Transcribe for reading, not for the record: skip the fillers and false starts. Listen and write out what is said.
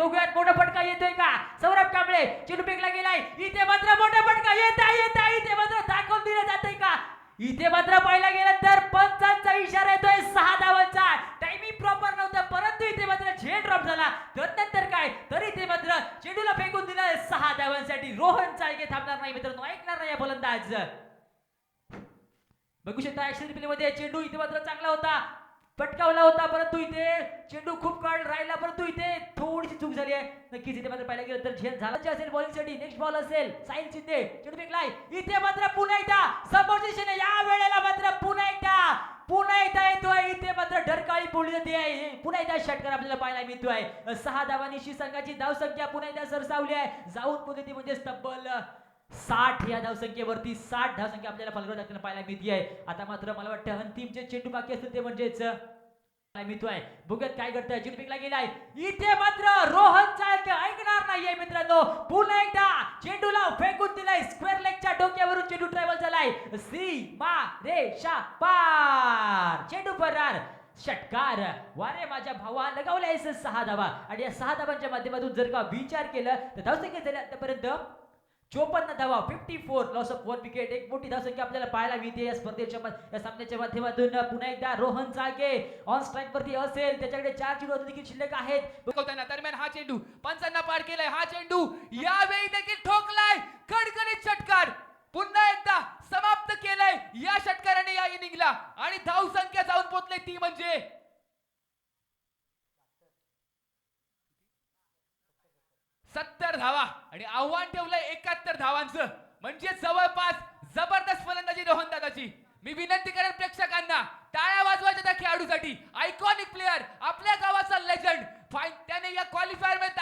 बघूयात मोठा फटका येतोय का. सौरभ कांबळे चेंडू फेकला गेलाय, इथे मात्र मोठा फटका येत आहे इथे मात्र दाखवून दिलं जातंय का. इथे मात्र पाहिला गेलं तर पंचांचा इशारा येतोय 6 धावांचा. टायमिंग प्रॉपर नव्हतं परंतु इथे मात्र झेल ड्रॉप झाला. त्यानंतर काय तर इथे मात्र चेंडूला फेकून दिला 6 धावांसाठी. रोहन चाळके थांबणार नाही मित्रांनो, ऐकणार नाही फलंदाज. बघू शकता ऍक्शन रिप्ले मध्ये चेंडू इथे मात्र चांगला होता, पटकावला होता परंतु इथे चेंडू खूप काळ राहिला परंतु इथे थोडीशी चूक झाली आहे. नक्कीच इथे मात्र पाहायला गेलं तर झेल झाला असेल बॉलिंग साठी. नेक्स्ट बॉल असेल साहिल शिंदे, चेंडू फेकलाय इथे मात्र पुन्हा एकदा समोरच्या दिशेने या वेळेला मात्र पुन्हा एकदा येतोय. इथे मात्र ढरकाळी पोळी जाते आहे. पुन्हा एकदा षटकार आपल्याला पाहायला मिळतोय. 6 धावांनी संघाची धाव संख्या पुन्हा एकदा सरसावली आहे. जाऊन पद्धती म्हणजे तब्बल 60 या धावसंख्येवरती 60 धावसंख्या आपल्याला फलंदाज आपल्याला पाहायला मिळते. आता मात्र मला वाटतं अंतिम जे चेंडू बाकी असतील ते म्हणजेच मिळतोय. बघूयात काय घडतंय. चेंडू फेकला गेलाय इथे मात्र रोहन चाळके ऐकणार नाहीये मित्रांनो. पुन्हा एकदा चेंडूला फेकून दिलाय स्क्वेअर लेगच्या डोक्यावरून. चेंडू ट्रॅव्हल झालाय सीमा रेषा पार, चेंडू फरार. षटकार. वारे माझ्या भावा लगावलाय 6 धावा आणि या 6 धावांच्या माध्यमातून जर का विचार केला तर धावसंख्या झाली आतापर्यंत 54 धावा, 54, लॉस ऑफ 1 विकेट. एक मोठी धावसंख्या आपल्याला पाहायला मिळते या स्पर्धेच्या या सामन्याच्या माध्यमातून. पुन्हा एकदा रोहन चाळके ऑन स्ट्राईक वरती असेल, त्याच्याकडे 4 चेंडू देखील शिल्लक आहेत. दरम्यान हा चेंडू पंचांना पार केलाय. हा चेंडू यावेळी देखील ठोकलाय. कडकडीत षटकार पुन्हा एकदा समाप्त केलाय या षटकाराने या इनिंगला आणि धाव संख्या जाऊन पोहोचले ती म्हणजे 70 धावा आणि आव्हान ठेवलंय 71 धावांचं. म्हणजे जवळपास जबरदस्त फलंदाजी रोहन दादाची. मी विनंती करेन प्रेक्षकांना टाळ्या वाजवायच्या त्या खेळाडूसाठी. आयकॉनिक प्लेअर, आपल्या गावाचा लेजंड, त्याने या क्वालिफायर मध्ये